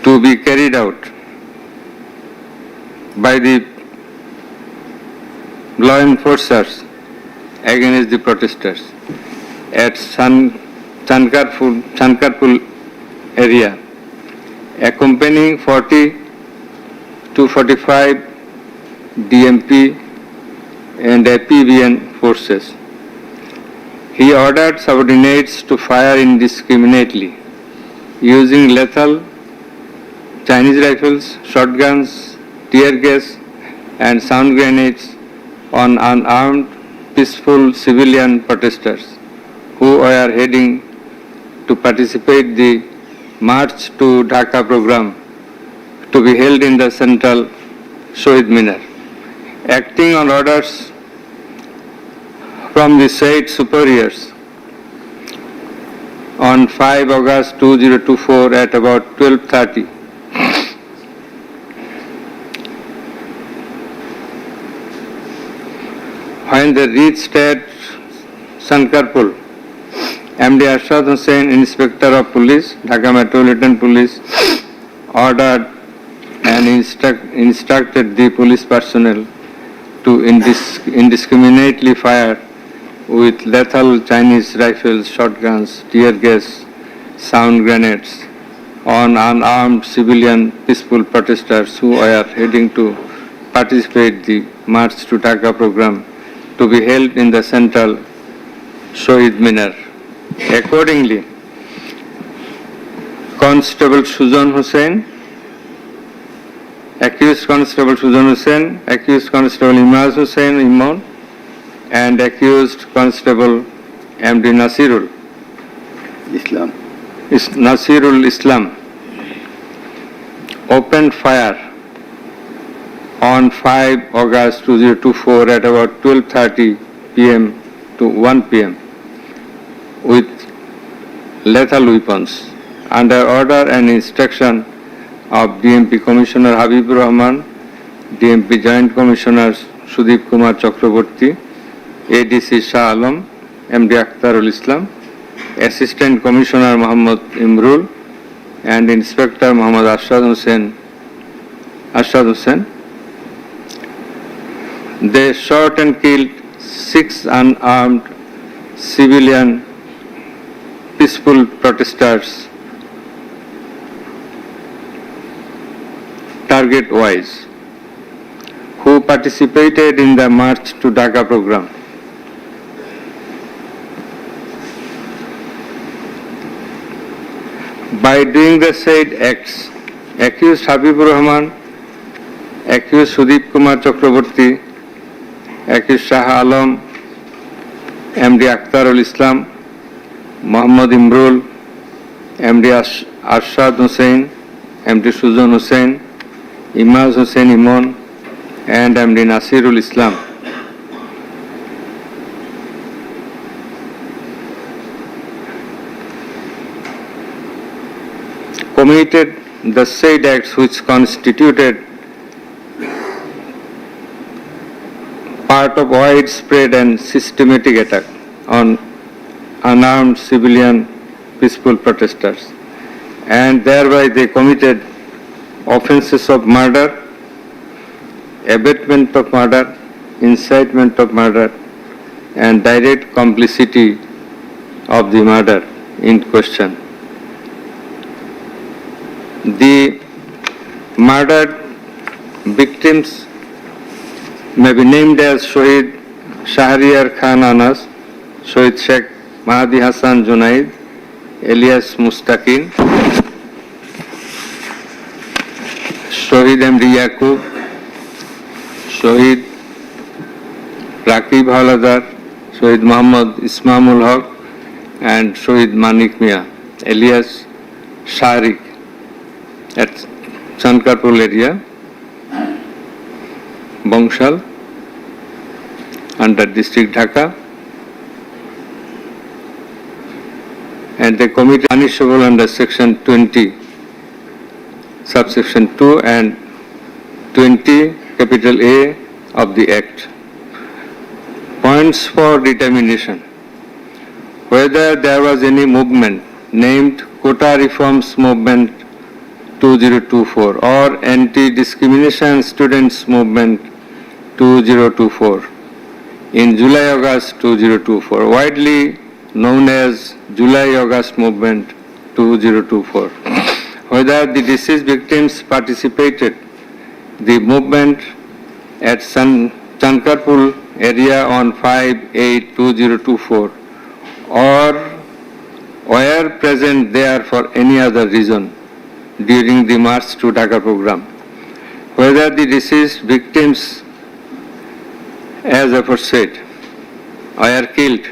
to be carried out by the law enforcers against the protesters at Chankarpul area, accompanying 40 to 45 DMP and APBN forces. He ordered subordinates to fire indiscriminately using lethal Chinese rifles, shotguns, tear gas and sound grenades on unarmed, peaceful civilian protesters who were heading to participate the March to Dhaka program to be held in the central Shohid Minar. Acting on orders from the said superiors, on 5 August 2024 at about 12:30, when they reached at Sankarpur, MD Arshad Hussain, Inspector of Police, Dhaka Metropolitan Police, ordered and instructed the police personnel to indiscriminately fire with lethal Chinese rifles, shotguns, tear gas, sound grenades on unarmed civilian peaceful protesters who were heading to participate the March to Dhaka program to be held in the central Shohid Minar. Accordingly, Constable Sujan Hussain, accused Constable Sujan Hussain, accused Constable Imaz Hussain Imon, and accused Constable MD Nasirul Islam opened fire on 5 August 2024 at about 12:30 p.m. to 1 p.m. with lethal weapons under order and instruction of DMP Commissioner Habibur Rahman, DMP Joint Commissioners Sudeep Kumar Chakraborty, ADC Shah Alam, MD Akhtarul Islam, Assistant Commissioner Muhammad Imrul, and Inspector Muhammad Arshad Hussain. They shot and killed 6 unarmed civilian peaceful protesters target-wise who participated in the March to Dhaka program. By doing the said acts, accused Habibur Rahman, accused Sudeep Kumar Chakraborty, accused Shah Alam, MD Akhtarul Islam, Muhammad Imrul, MD Arshad Hussain, MD Sujan Hussain, Imaz Hussain Imon, and MD Nasirul Islam committed the said acts which constituted part of widespread and systematic attack on unarmed civilian peaceful protesters, and thereby they committed offences of murder, abatement of murder, incitement of murder, and direct complicity of the murder in question. The murdered victims may be named as Shohid Shahriar Khan Anas, Shohid Sheikh Mahdi Hassan Junaid, alias Mustaqin, Shohid MD Yaqub, Shohid Raqib Haladar, Shohid Muhammad Ismamul Haq, and Shohid Manik Mia, alias Sharik, at Chankarpur area, Bangshal, under district Dhaka, and they committed punishable under section 20, subsection 2 and 20, capital A of the Act. Points for determination: whether there was any movement named Quota Reforms Movement 2024 or Anti-Discrimination Students Movement 2024 in July-August 2024, widely known as July-August Movement 2024. Whether the deceased victims participated the movement at Chankarpur area on 5/8/2024 or were present there for any other reason during the March to Dhaka program. Whether the deceased victims, as aforesaid, were killed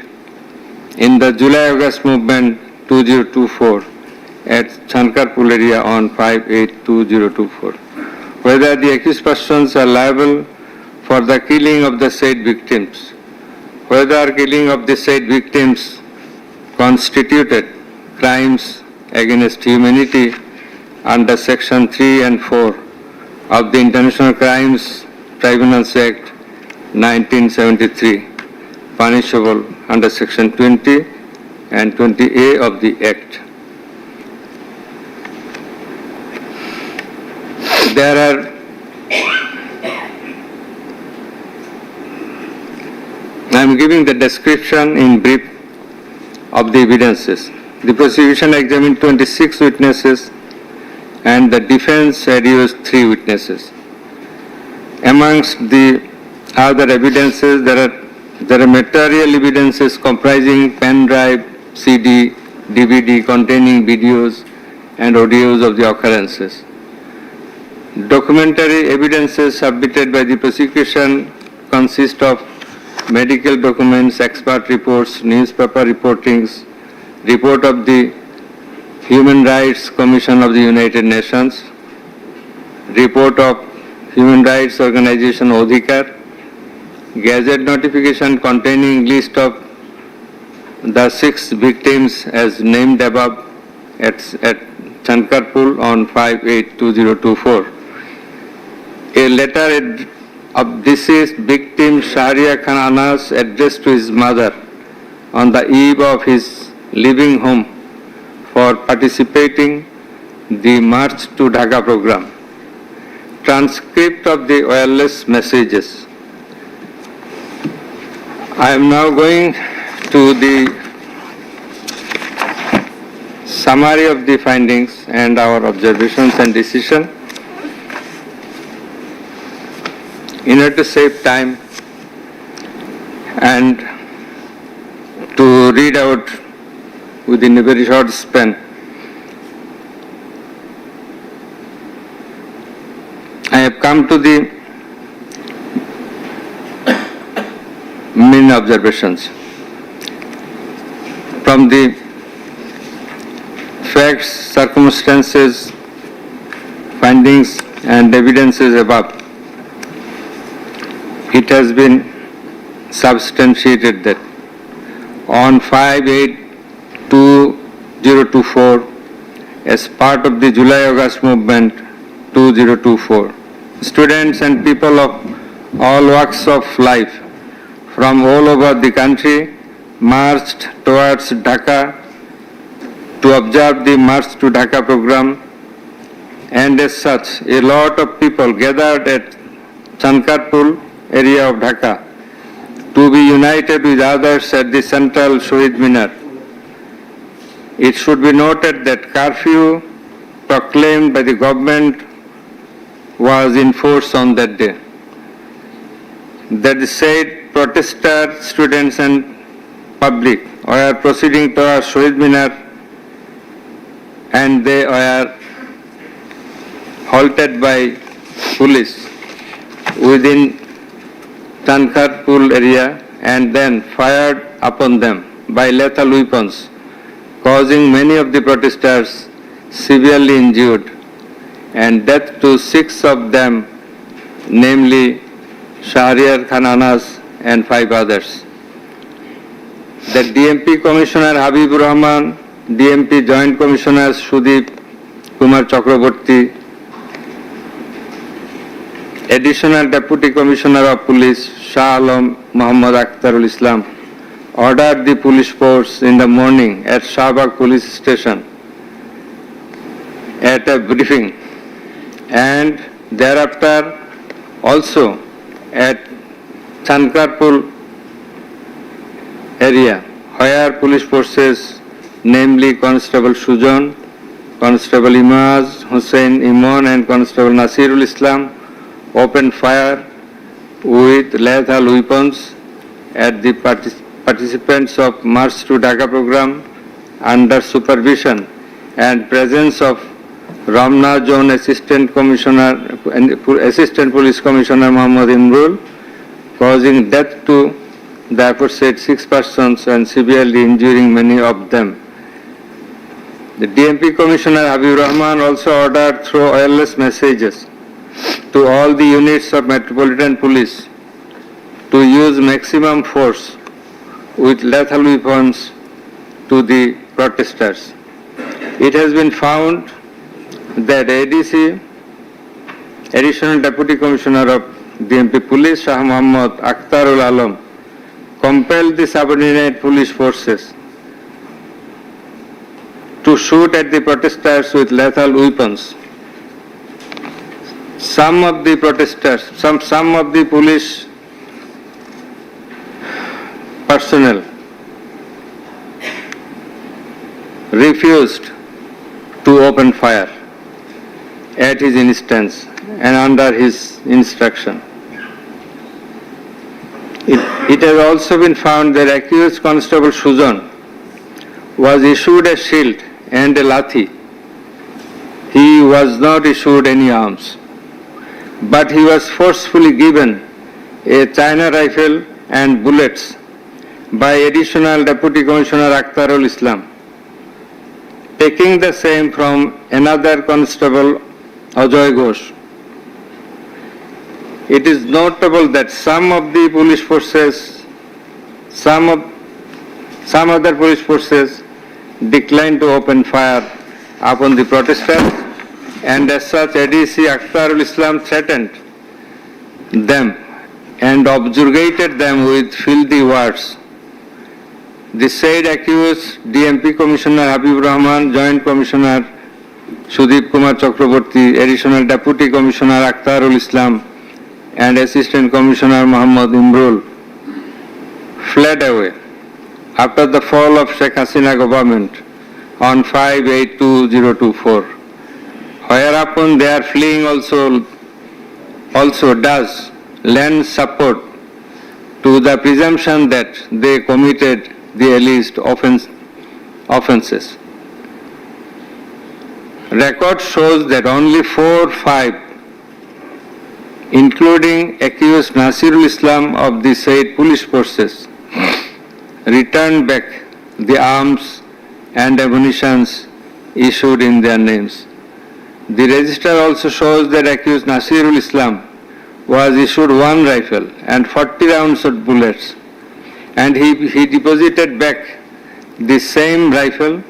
in the July-August movement 2024 at Chankarpur area on 5/8/2024. Whether the accused persons are liable for the killing of the said victims. Whether killing of the said victims constituted crimes against humanity under Section 3 and 4 of the International Crimes Tribunals Act 1973, punishable under Section 20 and 20A of the Act. I am giving the description in brief of the evidences. The prosecution examined 26 witnesses and the defense had used 3 witnesses. Amongst the other evidences, there are material evidences comprising pen drive, CD, DVD containing videos and audios of the occurrences. Documentary evidences submitted by the prosecution consist of medical documents, expert reports, newspaper reportings, report of the Human Rights Commission of the United Nations, report of Human Rights Organization Odhikar, Gazette notification containing list of the 6 victims as named above at Chankarpur on 5/8/2024. A letter of deceased victim Shahriar Khan Anas addressed to his mother on the eve of his leaving home for participating the March to Dhaka program. Transcript of the wireless messages. I am now going to the summary of the findings and our observations and decision. In order to save time and to read out within a very short span, I have come to the main observations. From the facts, circumstances, findings and evidences above, it has been substantiated that on 5/8/2024, as part of the July-August movement 2024, students and people of all walks of life from all over the country marched towards Dhaka to observe the March to Dhaka program, and as such, a lot of people gathered at Chankarpur area of Dhaka to be united with others at the central Shohid Minar. It should be noted that curfew proclaimed by the government was in force on that day. That said, protesters, students and public were proceeding towards Shohid Minar and they were halted by police within Chankarpur area and then fired upon them by lethal weapons, causing many of the protesters severely injured and death to 6 of them, namely Shahriar Khan Anas and 5 others. The DMP Commissioner Habibur Rahman, DMP Joint Commissioners Sudeep Kumar Chakraborty, Additional Deputy Commissioner of Police Shah Alam Muhammad Akhtarul Islam ordered the police force in the morning at Shahbag Police Station at a briefing, and thereafter also at Chankarpur area, where police forces, namely Constable Sujan, Constable Imaz Hussain Imon and Constable Nasirul Islam, opened fire with lethal weapons at the participants of March to Dhaka program under supervision and presence of Ramna Zone Assistant Police Commissioner Muhammad Imrul, causing death to the aforesaid 6 persons and severely injuring many of them. The DMP Commissioner Habib Rahman also ordered through wireless messages to all the units of Metropolitan Police to use maximum force with lethal weapons to the protesters. It has been found that ADC, Additional Deputy Commissioner of DMP Police, Shah Muhammad Akhtarul Alam, compelled the subordinate police forces to shoot at the protesters with lethal weapons. Some of the protesters, some of the police personnel refused to open fire at his instance and under his instruction. It has also been found that accused Constable Sujan was issued a shield and a lathi. He was not issued any arms, but he was forcefully given a China rifle and bullets by Additional Deputy Commissioner Akhtarul Islam, taking the same from another constable, Ajoy Ghosh. It is notable that some other police forces declined to open fire upon the protesters, and as such ADC Akhtarul Islam threatened them and objurgated them with filthy words. The said accused DMP Commissioner Habib Rahman, Joint Commissioner Sudeep Kumar Chakraborty, Additional Deputy Commissioner Akhtarul Islam and Assistant Commissioner Muhammad Imrul fled away after the fall of Sheikh Hasina government on 5/8/2024. Whereupon their fleeing also does lend support to the presumption that they committed the alleged offences. Record shows that only 4 or 5, including accused Nasirul Islam of the said police forces, returned back the arms and ammunitions issued in their names. The register also shows that accused Nasirul Islam was issued 1 rifle and 40 rounds of bullets, and he deposited back the same rifle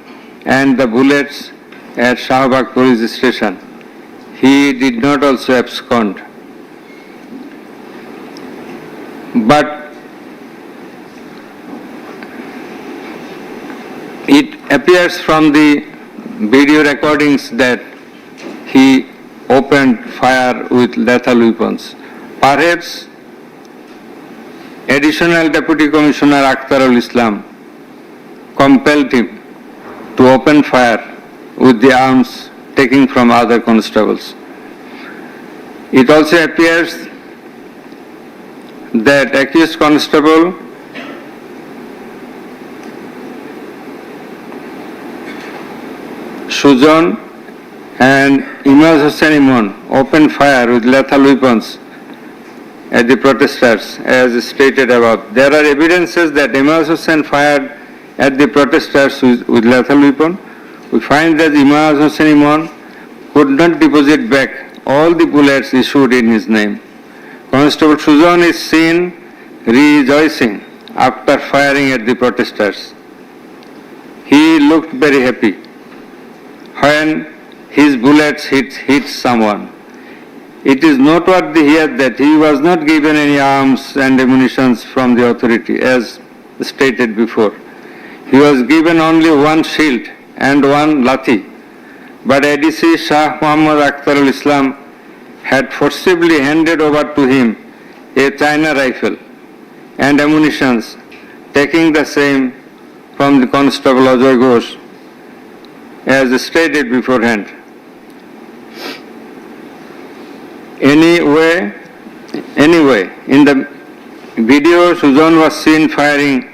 and the bullets at Shahbag police station. He did not also abscond. But it appears from the video recordings that he opened fire with lethal weapons. Perhaps Additional Deputy Commissioner Akhtarul Islam compelled him to open fire with the arms taken from other constables. It also appears that accused constable Sujan and Imaz Hussain Imon opened fire with lethal weapons at the protesters, as stated above. There are evidences that Imaz Hussain fired at the protesters with lethal weapon. We find that Imaz Hussain Imon could not deposit back all the bullets issued in his name. Constable Sujan is seen rejoicing after firing at the protesters. He looked very happy when his bullets hit someone. It is noteworthy here that he was not given any arms and ammunition from the authority, as stated before. He was given only 1 shield and 1 lathi, but ADC Shah Muhammad Akhtarul Islam had forcibly handed over to him a China rifle and ammunitions, taking the same from the Constable Ajay Ghosh as stated beforehand. Anyway, in the video, Sujan was seen firing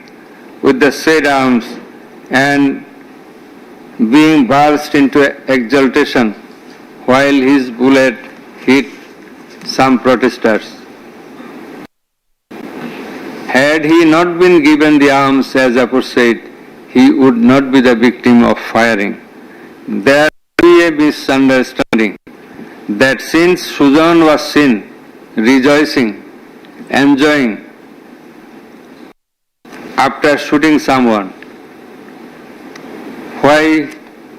with the said arms and being burst into exultation while his bullet hit some protesters. Had he not been given the arms as aforesaid, he would not be the victim of firing. There be a misunderstanding that since Sujan was seen rejoicing, enjoying after shooting someone, why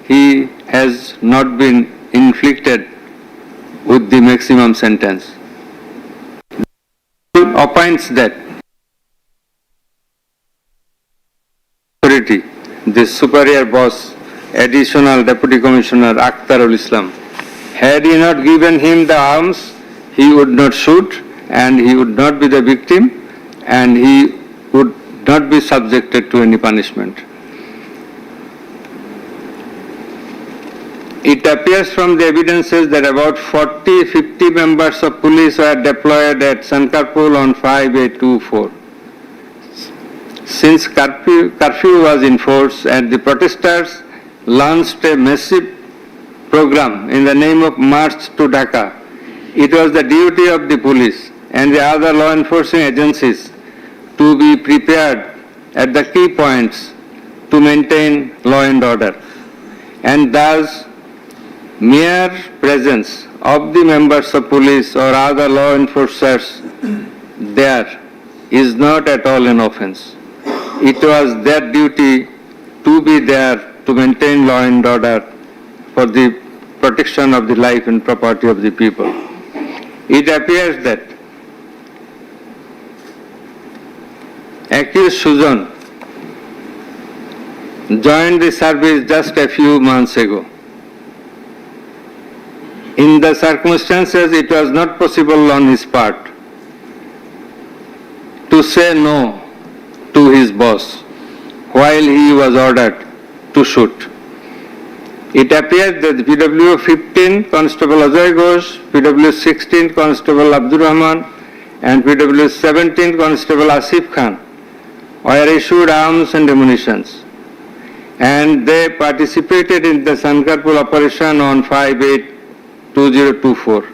he has not been inflicted with the maximum sentence. Opines that authority, the superior boss, additional deputy commissioner Akhtarul Islam, had he not given him the arms, he would not shoot and he would not be the victim and he would not be subjected to any punishment. It appears from the evidences that about 40-50 members of police were deployed at Sankarpur on 5/8/24. Since curfew was in force and the protesters launched a massive program in the name of March to Dhaka, it was the duty of the police and the other law enforcement agencies to be prepared at the key points to maintain law and order. And thus, mere presence of the members of police or other law enforcers there is not at all an offence. It was their duty to be there to maintain law and order for the protection of the life and property of the people. It appears that accused Sujan joined the service just a few months ago. In the circumstances, it was not possible on his part to say no to his boss while he was ordered to shoot. It appears that the PW 15 Constable Ajay Ghosh, PW 16 Constable Abdur Rahman and PW 17 Constable Asif Khan were issued arms and ammunitions, and they participated in the Sankarpur operation on 5/8/2024.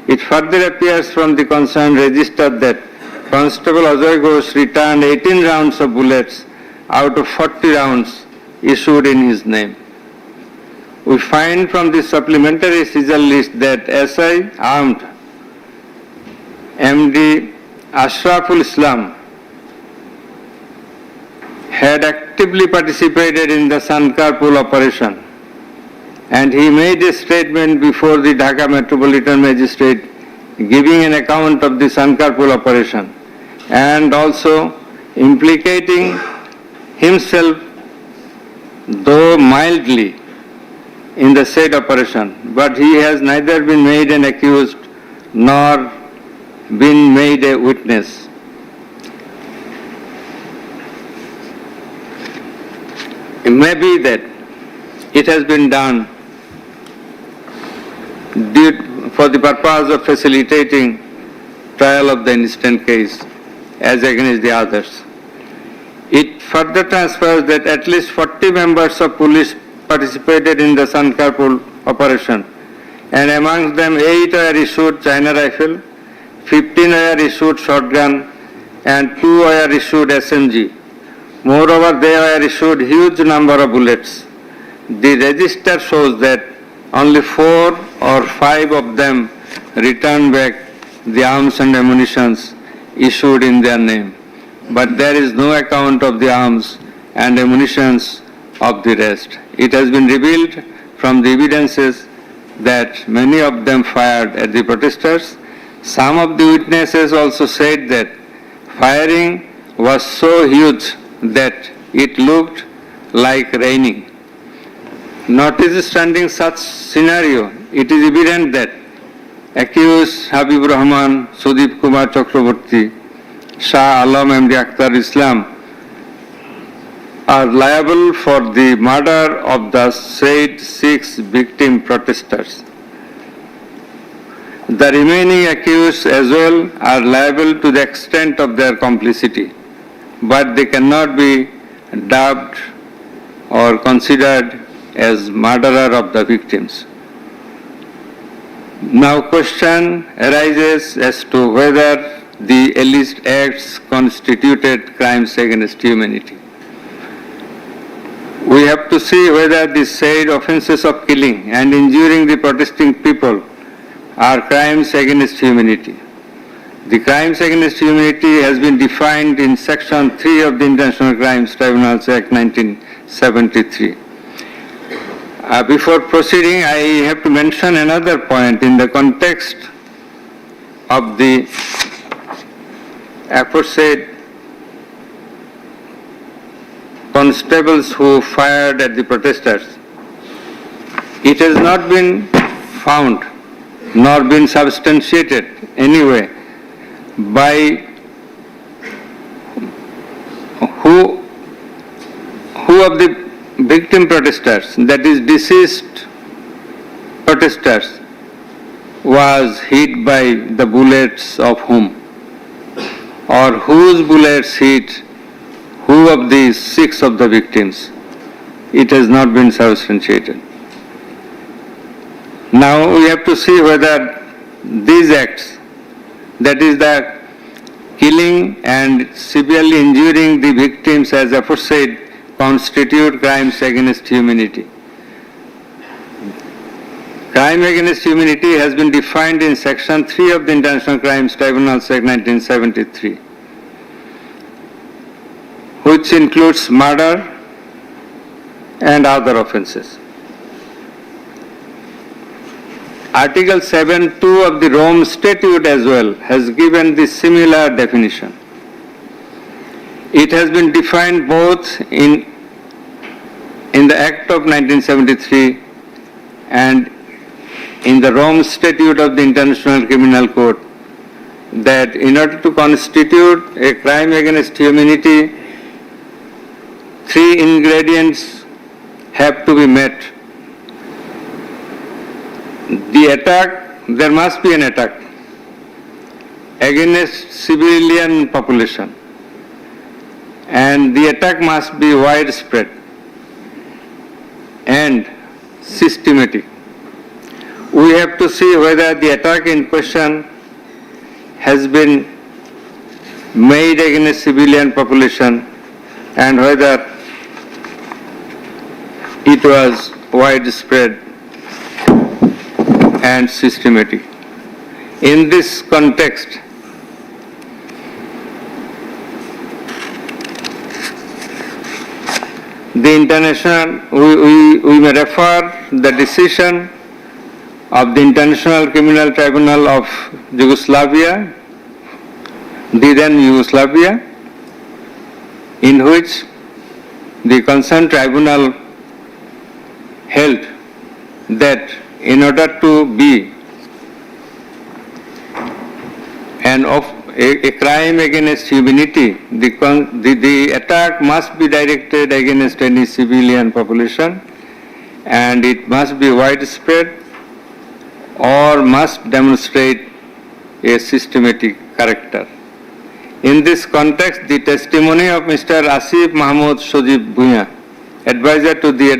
It further appears from the concerned register that Constable Ajay Ghosh returned 18 rounds of bullets out of 40 rounds issued in his name. We find from the supplementary seizure list that SI armed MD Ashraful Islam had actively participated in the Sankarpur operation, and he made a statement before the Dhaka Metropolitan Magistrate giving an account of the Sankarpur operation and also implicating himself, though mildly, in the said operation, but he has neither been made an accused nor been made a witness. It may be that it has been done for the purpose of facilitating trial of the instant case as against the others. It further transfers that at least 40 members of police participated in the Sankarpur operation, and amongst them 8 were issued China rifle, 15 were issued shotgun, and 2 were issued SMG. Moreover, they were issued huge number of bullets. The register shows that only 4 or 5 of them returned back the arms and ammunitions issued in their name, but there is no account of the arms and ammunitions of the rest. It has been revealed from the evidences that many of them fired at the protesters. Some of the witnesses also said that firing was so huge that it looked like raining. Notwithstanding such scenario, it is evident that accused Habibur Rahman, Sudip Kumar Chakraborty, Shah Alam MD Akhtar Islam are liable for the murder of the said 6 victim protesters. The remaining accused as well are liable to the extent of their complicity, but they cannot be dubbed or considered as murderer of the victims. Now question arises as to whether the alleged acts constituted crimes against humanity. We have to see whether the said offences of killing and injuring the protesting people are crimes against humanity. The crimes against humanity has been defined in Section 3 of the International Crimes Tribunals Act 1973. Before proceeding, I have to mention another point in the context of the aforesaid constables who fired at the protesters. It has not been found nor been substantiated anyway by who of the victim protesters, that is deceased protesters, was hit by the bullets of whom, or whose bullets hit who of these 6 of the victims. It has not been substantiated. Now we have to see whether these acts, that is the killing and severely injuring the victims as aforesaid, constitute crimes against humanity. Crime against humanity has been defined in Section 3 of the International Crimes Tribunals Act 1973, which includes murder and other offences. Article 7.2 of the Rome Statute as well has given the similar definition. It has been defined both in the Act of 1973 and in the Rome Statute of the International Criminal Court, that in order to constitute a crime against humanity, 3 ingredients have to be met. The attack, there must be an attack against civilian population, and the attack must be widespread and systematic. We have to see whether the attack in question has been made against civilian population and whether it was widespread and systematic. In this context, the international, we may refer the decision of the International Criminal Tribunal of Yugoslavia, the then Yugoslavia, in which the concerned tribunal held that in order to be a crime against humanity, the attack must be directed against any civilian population, and it must be widespread or must demonstrate a systematic character. In this context, the testimony of Mr. Asif Mahmood Sojib Bhuiya, advisor to the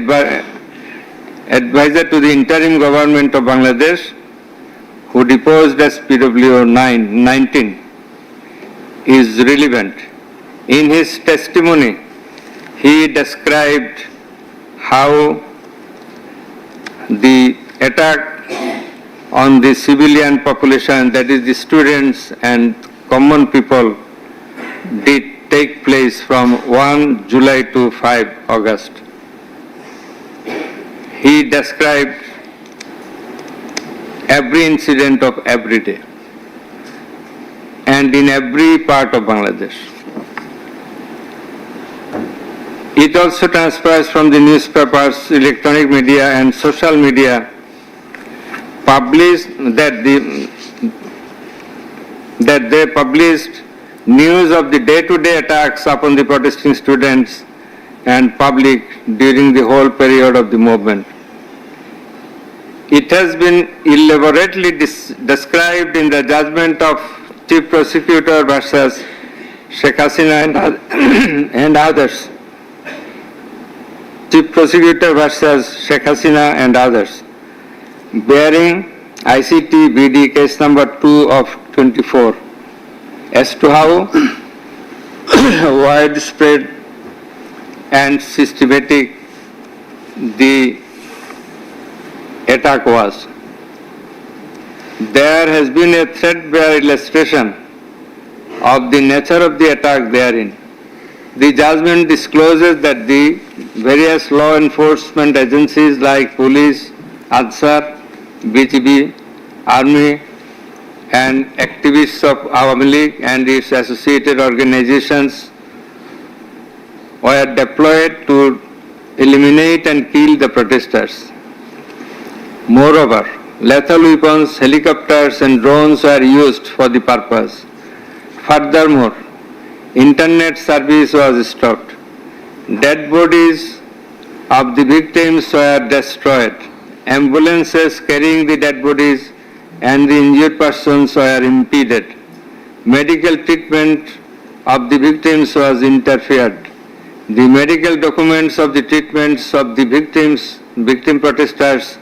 interim government of Bangladesh, who deposed as PW 19, is relevant. In his testimony, he described how the attack on the civilian population, that is the students and common people, did take place from 1 July to 5 August. He described every incident of every day and in every part of Bangladesh. It also transpires from the newspapers, electronic media and social media published that they published news of the day-to-day attacks upon the protesting students and public during the whole period of the movement. It has been elaborately described in the judgment of Chief Prosecutor versus Sheikh Hasina and others. Chief Prosecutor versus Sheikh Hasina and others, bearing ICT BD case number 2 of 24, as to how widespread and systematic the attack was. There has been a threadbare illustration of the nature of the attack therein. The judgment discloses that the various law enforcement agencies like police, ADSAR, BGB, Army, and activists of Awami League and its associated organizations were deployed to eliminate and kill the protesters. Moreover, lethal weapons, helicopters and drones were used for the purpose. Furthermore, internet service was stopped. Dead bodies of the victims were destroyed. Ambulances carrying the dead bodies and the injured persons were impeded. Medical treatment of the victims was interfered. The medical documents of the treatments of the victim protesters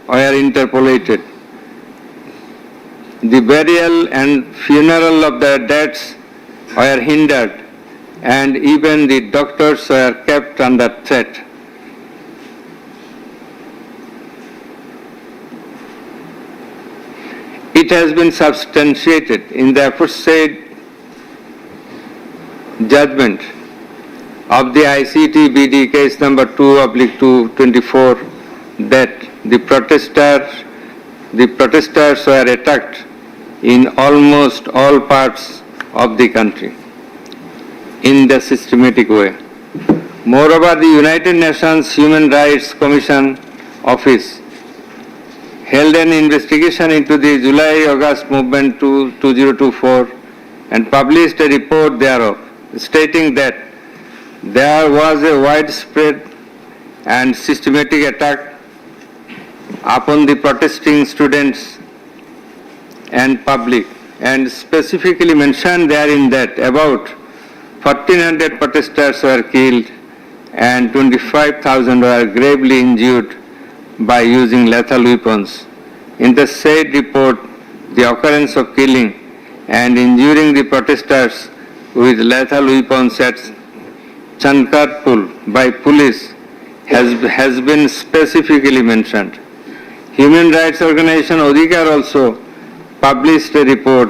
were interpolated. The burial and funeral of their deads were hindered, and even the doctors were kept under threat. It has been substantiated in the aforesaid judgment of the ICT BD case number 2/224 that the protesters were attacked in almost all parts of the country in the systematic way. Moreover, the United Nations Human Rights Commission Office held an investigation into the July-August movement 2024 and published a report thereof, stating that there was a widespread and systematic attack upon the protesting students and public, and specifically mentioned therein that about 1,400 protesters were killed and 25,000 were gravely injured by using lethal weapons. In the said report, the occurrence of killing and injuring the protesters with lethal weapons at Chankarpur by police has been specifically mentioned. Human rights organization Odhikar also published a report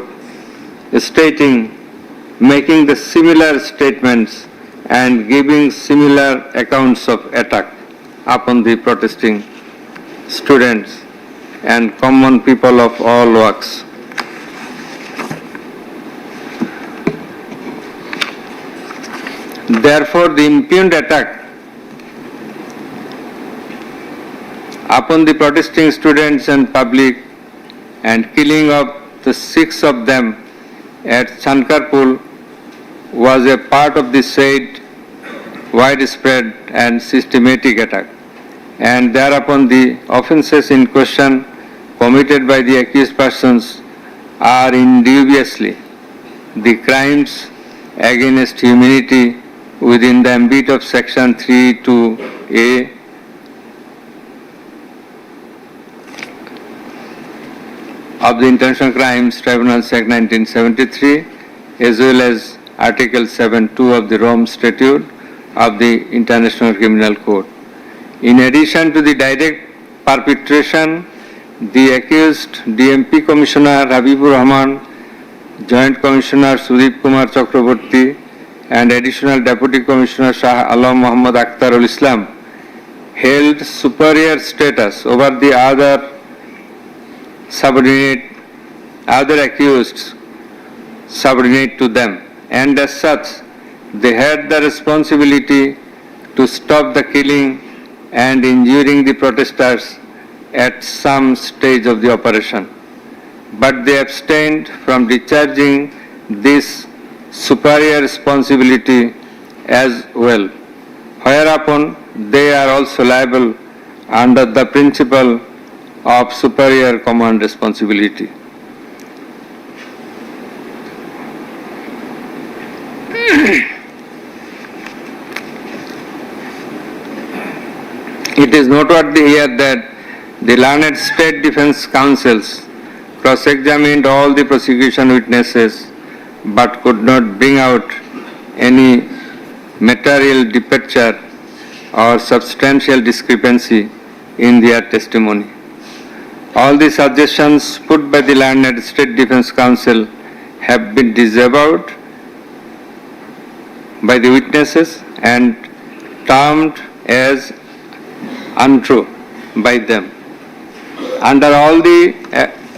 making the similar statements and giving similar accounts of attack upon the protesting students and common people of all walks. Therefore, the impugned attack upon the protesting students and public and killing of the 6 of them at Chankarpur was a part of the said widespread and systematic attack, and thereupon the offences in question committed by the accused persons are indubiously the crimes against humanity within the ambit of section 3(2)(a) of the International Crimes Tribunals Act 1973, as well as Article 7(2) of the Rome Statute of the International Criminal Court. In addition to the direct perpetration, the accused DMP Commissioner Habibur Rahman, Joint Commissioner Sudip Kumar Chakraborty, and Additional Deputy Commissioner Shah Alam Muhammad Akhtarul Islam held superior status over the other accused subordinate to them, and as such, they had the responsibility to to stop the killing and injuring the protesters at some stage of the operation, but they abstained from discharging this superior responsibility as well, whereupon they are also liable under the principle of superior command responsibility. It is noteworthy here that the learned state defense counsels cross-examined all the prosecution witnesses but could not bring out any material departure or substantial discrepancy in their testimony. All the suggestions put by the learned state defense counsel have been disavowed by the witnesses and termed as untrue by them. Under all the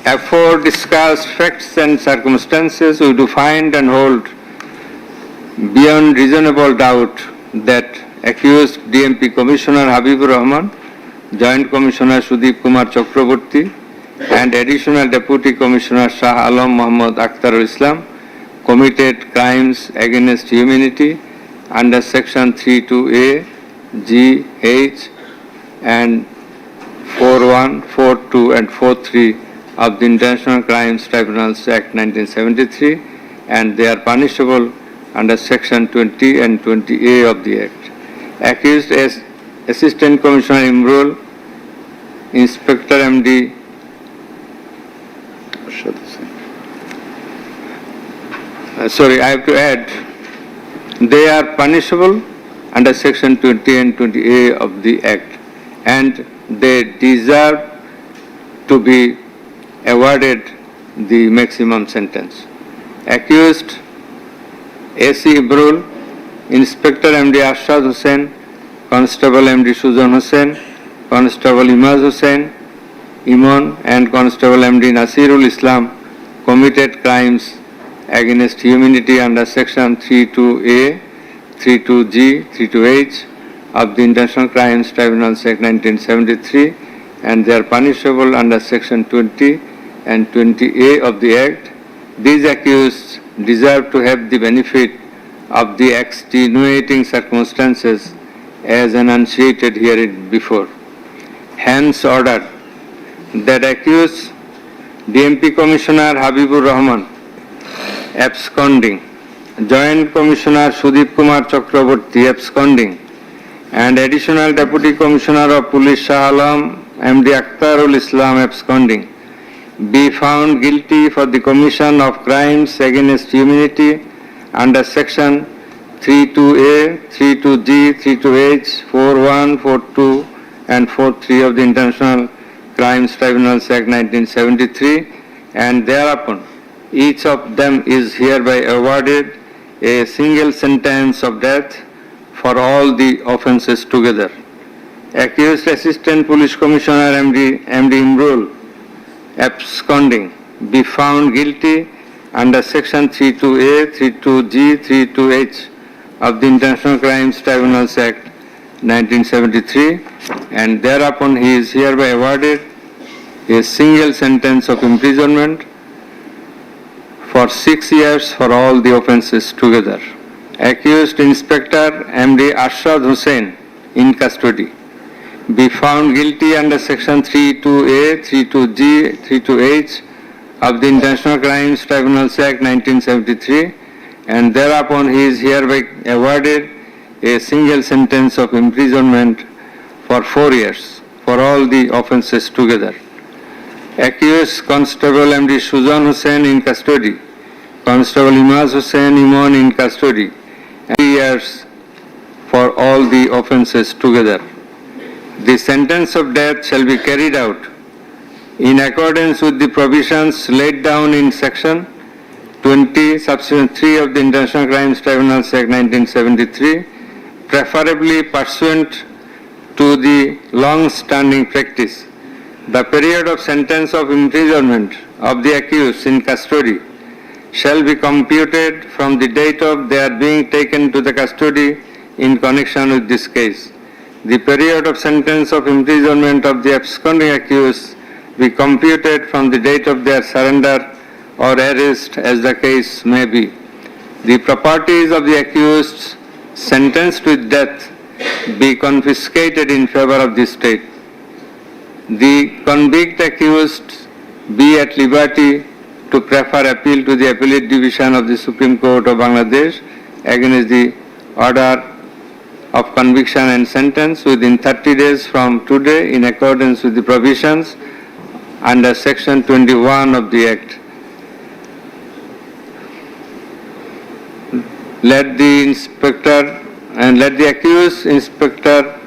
afore discussed facts and circumstances, we do find and hold beyond reasonable doubt that accused DMP Commissioner Habibur Rahman, Joint Commissioner Sudeep Kumar Chakraborty, and Additional Deputy Commissioner Shah Alam Muhammad Akhtarul Islam committed crimes against humanity under Section 32A, G, H, and 41, 42, and 43 of the International Crimes Tribunals Act 1973, and they are punishable under Section 20 and 20A of the Act. Accused as Assistant Commissioner Imrul, Inspector MD I have to add, they are punishable under Section 20 and 20A of the Act, and they deserve to be awarded the maximum sentence. Accused A.C. Ibrul, Inspector MD Arshad Hussain, Constable MD Sujan Hussain, Constable Imaz Hussain, Imon, and Constable MD Nasirul Islam committed crimes against humanity under Section 32A, 32G, 32H of the International Crimes Tribunals Act 1973, and they are punishable under Section 20 and 20A of the Act. These accused deserve to have the benefit of the extenuating circumstances as enunciated hereinbefore. Hence ordered that accused DMP Commissioner Habibur Rahman absconding, Joint Commissioner Sudeep Kumar Chakraborty absconding, and Additional Deputy Commissioner of Police Shah Alam MD Akhtarul Islam absconding be found guilty for the commission of crimes against humanity under Section 32A, 32G, 32H, 41, 42, and 43 of the International Crimes Tribunals Act 1973, and thereupon each of them is hereby awarded a single sentence of death for all the offences together. Accused Assistant Police Commissioner MD Imrul absconding be found guilty under Section 32A, 32G, 32H of the International Crimes Tribunals Act 1973, and thereupon he is hereby awarded a single sentence of imprisonment for 6 years for all the offences together. Accused Inspector MD Arshad Hussain in custody be found guilty under Section 32A, 32G, 32H of the International Crimes Tribunals Act 1973, and thereupon he is hereby awarded a single sentence of imprisonment for 4 years for all the offences together. Accused Constable MD Sujan Hussain in custody, Constable Imaz Hussain Imon in custody, and 3 years for all the offences together. The sentence of death shall be carried out in accordance with the provisions laid down in Section 20, Subsection 3 of the International Crimes Tribunals Act 1973, preferably pursuant to the long-standing practice. The period of sentence of imprisonment of the accused in custody shall be computed from the date of their being taken to the custody in connection with this case. The period of sentence of imprisonment of the absconding accused be computed from the date of their surrender or arrest as the case may be. The properties of the accused sentenced with death be confiscated in favor of the state. The convict accused be at liberty to prefer appeal to the Appellate Division of the Supreme Court of Bangladesh against the order of conviction and sentence within 30 days from today in accordance with the provisions under Section 21 of the Act. Let the accused Inspector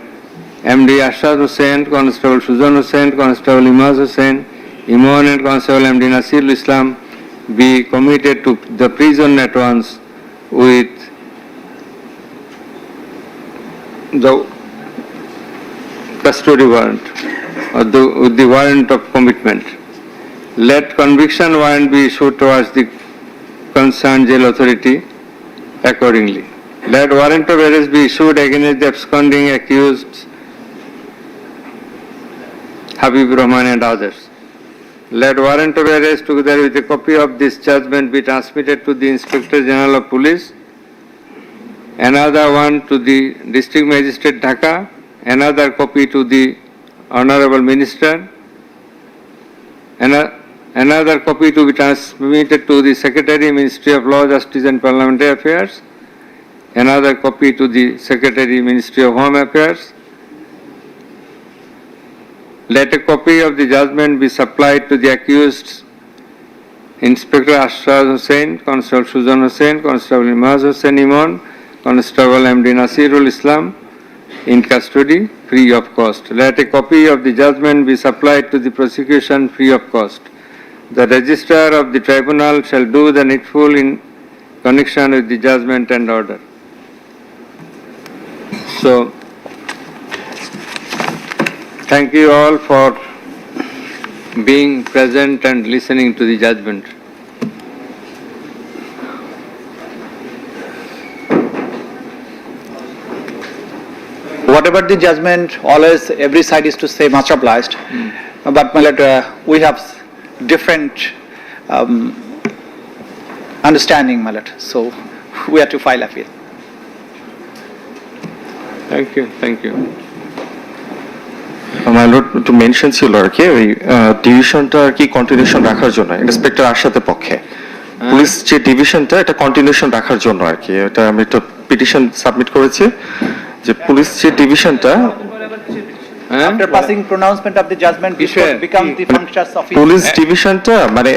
MD Arshad Hussain, Constable Sujan Hussain, Constable Imaz Hussain, Imam and Constable MD Nasirul Islam be committed to the prison at once with the custody warrant or with the warrant of commitment. Let conviction warrant be issued towards the concerned jail authority accordingly. Let warrant of arrest be issued against the absconding accused Habib Rahman and others. Let warrant of arrest together with a copy of this judgment be transmitted to the Inspector General of Police, another one to the District Magistrate Dhaka, another copy to the Honorable Minister, another copy to be transmitted to the Secretary, Ministry of Law, Justice and Parliamentary Affairs, another copy to the Secretary, Ministry of Home Affairs. Let a copy of the judgment be supplied to the accused Inspector Arshad Hussain, Constable Sujan Hussain, Constable Imaz Hussain Imon, Constable MD Nasirul Islam in custody free of cost. Let a copy of the judgment be supplied to the prosecution free of cost. The registrar of the tribunal shall do the needful in connection with the judgment and order. So, thank you all for being present and listening to the judgment. Whatever the judgment, always every side is to say much obliged. But my lord, we have different understanding, my lord. So we have to file appeal. Thank you. Thank you. My lord, to mention ছিল আর কি ওই ডিভিশনটা আর কি continuation রাখার জন্য inspector আশাতের পক্ষে police যে ডিভিশনটা এটা continuation রাখার জন্য আর কি এটা আমি একটা পিটিশন সাবমিট করেছি যে পুলিশ যে ডিভিশনটা After passing pronouncement of the judgment, become the functions of police ডিভিশনটা মানে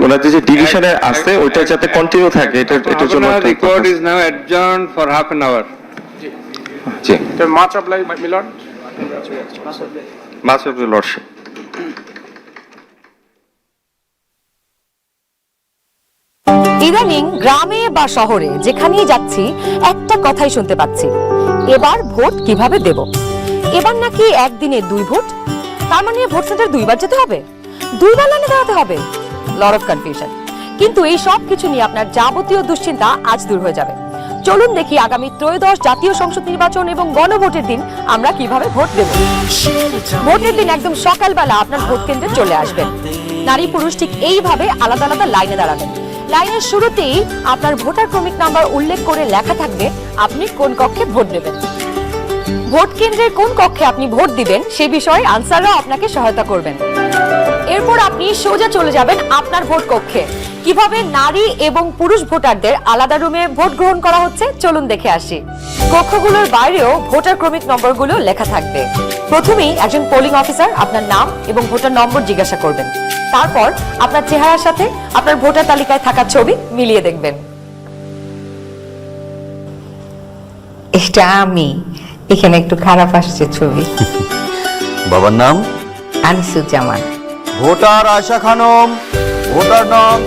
ওনাদের যে ডিভিশনে আছে ওইটা যাতে কন্টিনিউ থাকে এটার জন্য The court is now adjourned for half an hour. G Much obliged, my lord. Much of the lordship. ইদানিং গ্রামে বা শহরে যেখানেই যাচ্ছি একটা কথাই শুনতে পাচ্ছি, এবার ভোট কিভাবে দেব। এবার নাকি একদিনে 2 ভোট, তার মানে ভোট সেন্টার 2বার যেতে হবে, 2বার লাইনে দাঁড়াতে হবে। Lot of confusion. কিন্তু এই সব কিছু নিয়ে আপনার যাবতীয় দুশ্চিন্তা আজ দূর হয়ে যাবে। চলুন দেখি আগামী 13 জাতীয় সংসদ নির্বাচন এবং গণভোটের দিন আমরা কিভাবে ভোট দেব। ভোটের দিন একদম সকালবেলা আপনার ভোট কেন্দ্রে চলে আসবেন। নারী পুরুষ ঠিক এইভাবে আলাদা আলাদা লাইনে দাঁড়াবেন। লাইনের শুরুতেই আপনার ভোটার ক্রমিক নাম্বার উল্লেখ করে লেখা থাকবে আপনি কোন কক্ষে ভোট দেবেন। ভোট কেন্দ্রের কোন কক্ষে আপনি ভোট দিবেন সে বিষয়ে আনসাররা আপনাকে সহায়তা করবেন। এরপর আপনি সোজা চলে যাবেন আপনার ভোট কক্ষে। কিভাবে নারী এবং পুরুষ ভোটারদের আলাদা রুমে ভোট গ্রহণ করা হচ্ছে চলুন দেখে আসি। কক্ষগুলোর বাইরেও ভোটার ক্রমিক নম্বরগুলো লেখা থাকবে। প্রথমেই একজন পোলিং অফিসার আপনার নাম এবং ভোটার নম্বর জিজ্ঞাসা করবেন। তারপর আপনার চেহারার সাথে আপনার ভোটার তালিকায় থাকা ছবি মিলিয়ে দেখবেন। এটা আমি, এখানে একটু খারাপ আসছে ছবি। বাবার নাম আনিসুজ্জামান। ভোটার আয়শা খানম, ভোটার নাম